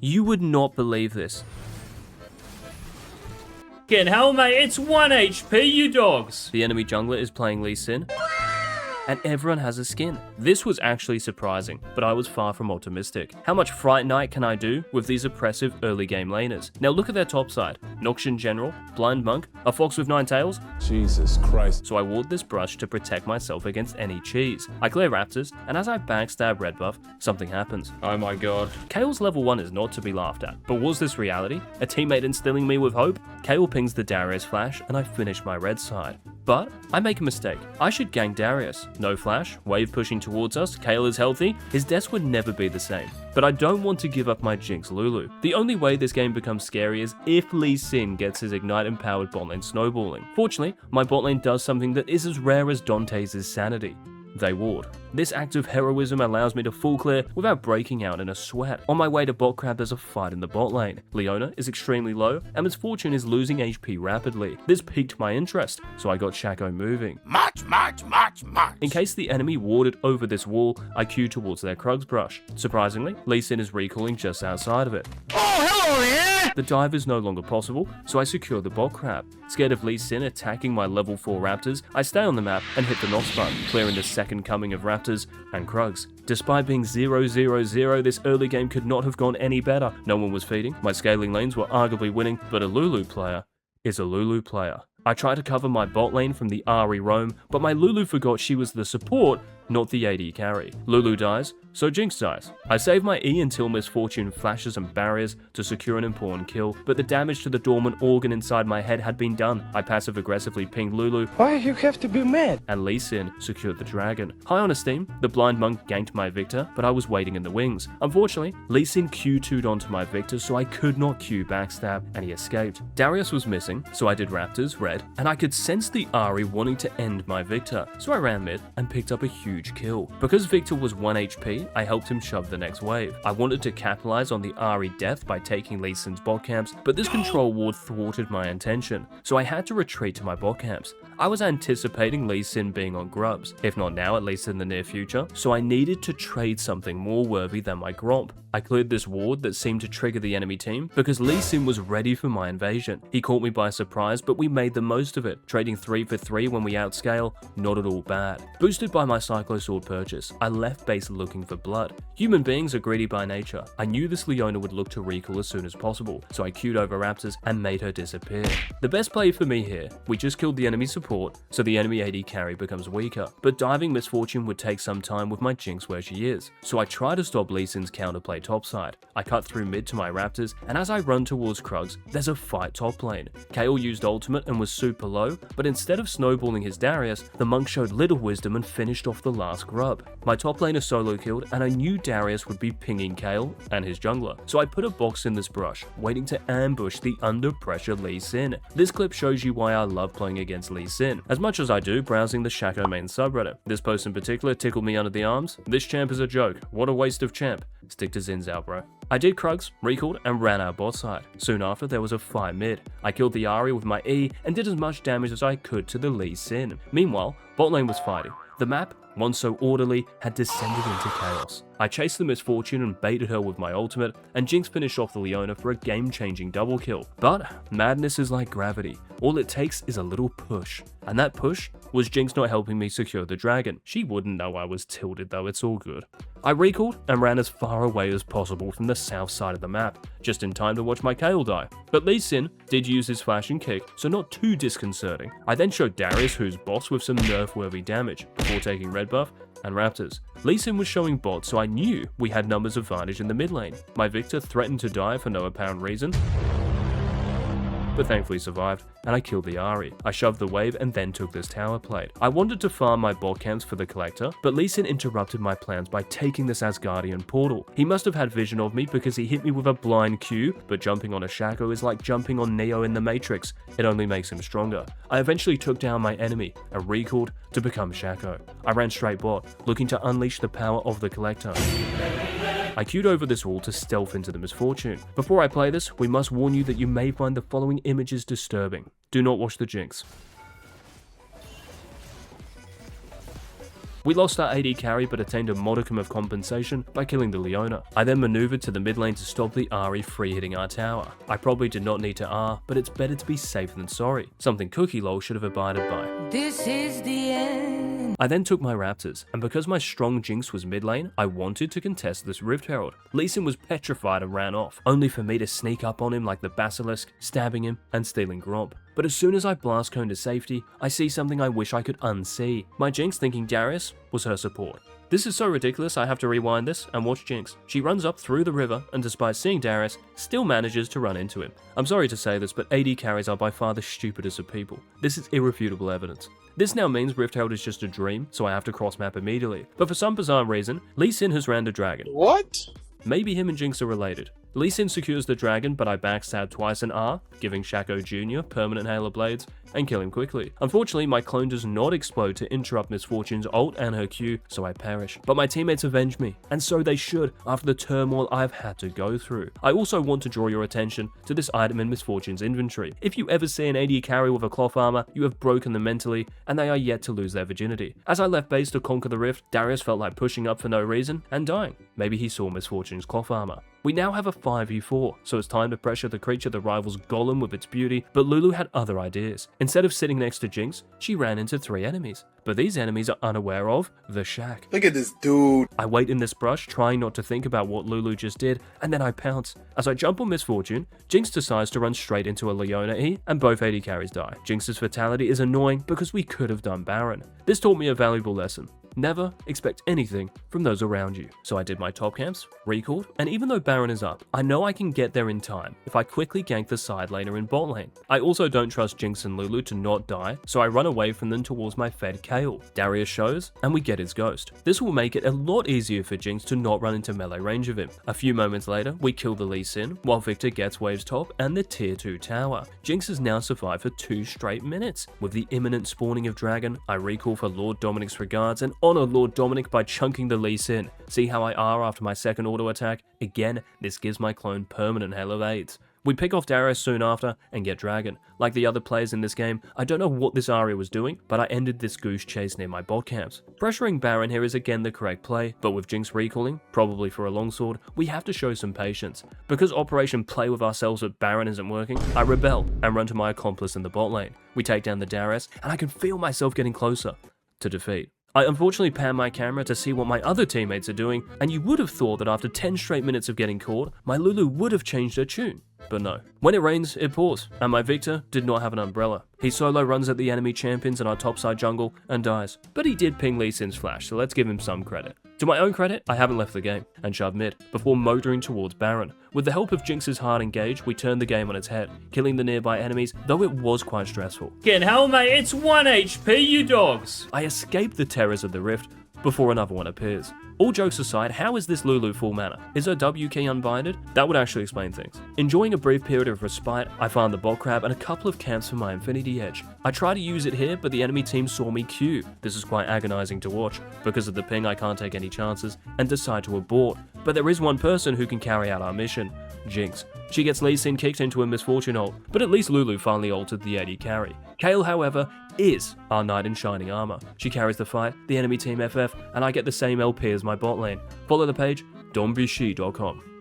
You would not believe this. Fucking hell, mate, it's 1 HP, you dogs! The enemy jungler is playing Lee Sin, and everyone has a skin. This was actually surprising, but I was far from optimistic. How much Fright Night can I do with these oppressive early game laners? Now look at their top side. Noxian General, Blind Monk, a Fox with 9 tails. Jesus Christ. So I ward this brush to protect myself against any cheese. I clear Raptors, and as I backstab red buff, something happens. Oh my god. Kael's level 1 is not to be laughed at, but was this reality? A teammate instilling me with hope? Kael pings the Darius flash, and I finish my red side. But I make a mistake. I should gank Darius. No flash, wave pushing towards us, Kael is healthy, his deaths would never be the same. But I don't want to give up my Jinx Lulu. The only way this game becomes scary is if Lee Sin gets his Ignite-empowered botlane snowballing. Fortunately, my botlane does something that is as rare as Dante's sanity. They ward. This act of heroism allows me to full clear without breaking out in a sweat. On my way to bot crab, there's a fight in the bot lane. Leona is extremely low, and Misfortune is losing HP rapidly. This piqued my interest, so I got Shaco moving. March. In case the enemy warded over this wall, I queue towards their Krugs brush. Surprisingly, Lee Sin is recalling just outside of it. Oh, hello there! The dive is no longer possible, so I secure the bot crab. Scared of Lee Sin attacking my level 4 Raptors, I stay on the map and hit the Nox button, clearing the second coming of Raptors and Krugs. Despite being 0-0-0, this early game could not have gone any better. No one was feeding, my scaling lanes were arguably winning, but a Lulu player is a Lulu player. I tried to cover my bot lane from the Ahri roam, but my Lulu forgot she was the support, not the AD carry. Lulu dies, so Jinx dies. I save my E until Misfortune flashes and barriers to secure an important kill, but the damage to the dormant organ inside my head had been done. I passive-aggressively pinged Lulu. Why you have to be mad? And Lee Sin secured the dragon. High on esteem, the Blind Monk ganked my Victor, but I was waiting in the wings. Unfortunately, Lee Sin Q2'd onto my Victor, so I could not Q backstab, and he escaped. Darius was missing, so I did Raptors, red, and I could sense the Ahri wanting to end my Victor, so I ran mid and picked up a huge kill. Because Victor was 1 HP, I helped him shove the next wave. I wanted to capitalize on the Ahri death by taking Lee Sin's bot camps, but this control ward thwarted my intention, so I had to retreat to my bot camps. I was anticipating Lee Sin being on grubs, if not now, at least in the near future, so I needed to trade something more worthy than my Gromp. I cleared this ward that seemed to trigger the enemy team because Lee Sin was ready for my invasion. He caught me by surprise, but we made the most of it, trading 3 for 3 when we outscale, not at all bad. Boosted by my Cyclo Sword purchase, I left base looking for blood. Human beings are greedy by nature. I knew this Leona would look to recall as soon as possible, so I queued over Raptors and made her disappear. The best play for me here, we just killed the enemy support, so the enemy AD carry becomes weaker, but diving Misfortune would take some time with my Jinx where she is, so I try to stop Lee Sin's counterplay topside. I cut through mid to my Raptors, and as I run towards Krugs, there's a fight top lane. Kael used ultimate and was super low, but instead of snowballing his Darius, the monk showed little wisdom and finished off the last grub. My top laner solo killed, and I knew Darius would be pinging Kael and his jungler, so I put a box in this brush, waiting to ambush the under pressure Lee Sin. This clip shows you why I love playing against Lee Sin, as much as I do browsing the Shaco main subreddit. This post in particular tickled me under the arms. This champ is a joke. What a waste of champ. Stick to Zin's out, bro. I did Krugs, recalled, and ran our bot side. Soon after, there was a fight mid. I killed the Ahri with my E and did as much damage as I could to the Lee Sin. Meanwhile, bot lane was fighting. The map, once so orderly, had descended into chaos. I chased the Misfortune and baited her with my ultimate, and Jinx finished off the Leona for a game-changing double kill. But madness is like gravity. All it takes is a little push. And that push was Jinx not helping me secure the dragon. She wouldn't know I was tilted though, it's all good. I recalled and ran as far away as possible from the south side of the map, just in time to watch my Kael die. But Lee Sin did use his flash and kick, so not too disconcerting. I then showed Darius who's boss with some nerf-worthy damage, before taking red buff and Raptors. Lee Sin was showing bot, so I knew we had numbers advantage in the mid lane. My Victor threatened to die for no apparent reason, but thankfully survived, and I killed the Ahri. I shoved the wave and then took this tower plate. I wanted to farm my bot camps for the collector, but Lee Sin interrupted my plans by taking this Asgardian portal. He must have had vision of me because he hit me with a blind Q, but jumping on a Shaco is like jumping on Neo in the Matrix. It only makes him stronger. I eventually took down my enemy and recalled to become Shaco. I ran straight bot, looking to unleash the power of the collector. I queued over this wall to stealth into the Misfortune. Before I play this, we must warn you that you may find the following images disturbing. Do not watch the Jinx. We lost our AD carry but attained a modicum of compensation by killing the Leona. I then maneuvered to the mid lane to stop the Ahri free hitting our tower. I probably did not need to R, but it's better to be safe than sorry, something Cookie Lol should have abided by. This is the end. I then took my Raptors, and because my strong Jinx was mid lane, I wanted to contest this Rift Herald. Lee Sin was petrified and ran off, only for me to sneak up on him like the Basilisk, stabbing him and stealing Gromp. But as soon as I blast cone to safety, I see something I wish I could unsee. My Jinx thinking Darius was her support. This is so ridiculous I have to rewind this and watch Jinx. She runs up through the river and despite seeing Darius, still manages to run into him. I'm sorry to say this, but AD carries are by far the stupidest of people. This is irrefutable evidence. This now means Rift Herald is just a dream, so I have to cross map immediately. But for some bizarre reason, Lee Sin has ran a dragon. What? Maybe him and Jinx are related. Lee Sin secures the dragon, but I backstab twice and R, giving Shaco Jr. permanent Halo Blades, and kill him quickly. Unfortunately, my clone does not explode to interrupt Miss Fortune's ult and her Q, so I perish. But my teammates avenge me, and so they should after the turmoil I've had to go through. I also want to draw your attention to this item in Miss Fortune's inventory. If you ever see an AD carry with a cloth armor, you have broken them mentally, and they are yet to lose their virginity. As I left base to conquer the rift, Darius felt like pushing up for no reason and dying. Maybe he saw Miss Fortune's cloth armor. We now have a 5v4, so it's time to pressure the creature that rivals Golem with its beauty, but Lulu had other ideas. Instead of sitting next to Jinx, she ran into 3 enemies. But these enemies are unaware of the shack. Look at this dude. I wait in this brush, trying not to think about what Lulu just did, and then I pounce. As I jump on Miss Fortune, Jinx decides to run straight into a Leona E, and both AD carries die. Jinx's fatality is annoying because we could have done Baron. This taught me a valuable lesson. Never expect anything from those around you. So I did my top camps, recalled, and even though Baron is up, I know I can get there in time if I quickly gank the side laner in bot lane. I also don't trust Jinx and Lulu to not die, so I run away from them towards my fed Kayle. Darius shows, and we get his ghost. This will make it a lot easier for Jinx to not run into melee range of him. A few moments later, we kill the Lee Sin, while Victor gets waves top and the tier 2 tower. Jinx has now survived for 2 straight minutes. With the imminent spawning of Dragon, I recall for Lord Dominic's regards and honor Lord Dominic by chunking the Lee Sin. See how I R after my second auto attack? Again, this gives my clone permanent Halo Aids. We pick off Darius soon after and get Dragon. Like the other players in this game, I don't know what this Ahri was doing, but I ended this goose chase near my bot camps. Pressuring Baron here is again the correct play, but with Jinx recalling, probably for a longsword, we have to show some patience. Because Operation Play with Ourselves at Baron isn't working, I rebel and run to my accomplice in the bot lane. We take down the Darius, and I can feel myself getting closer to defeat. I unfortunately pan my camera to see what my other teammates are doing, and you would have thought that after 10 straight minutes of getting caught, my Lulu would have changed her tune. But no. When it rains, it pours, and my Victor did not have an umbrella. He solo runs at the enemy champions in our topside jungle and dies. But he did ping Lee Sin's flash, so let's give him some credit. To my own credit, I haven't left the game and shoved mid before motoring towards Baron. With the help of Jinx's hard engage, we turned the game on its head, killing the nearby enemies, though it was quite stressful. Fucking hell, mate, it's 1 HP, you dogs. I escaped the terrors of the rift before another one appears. All jokes aside, how is this Lulu full mana? Is her W key unbinded? That would actually explain things. Enjoying a brief period of respite, I found the bot crab and a couple of camps for my Infinity Edge. I try to use it here, but the enemy team saw me Q. This is quite agonizing to watch. Because of the ping, I can't take any chances and decide to abort. But there is one person who can carry out our mission, Jinx. She gets Lee Sin kicked into a misfortune ult, but at least Lulu finally altered the AD carry. Kayle, however, is our knight in shining armor. She carries the fight, the enemy team FF, and I get the same LP as my bot lane. Follow the page, donbishi.com.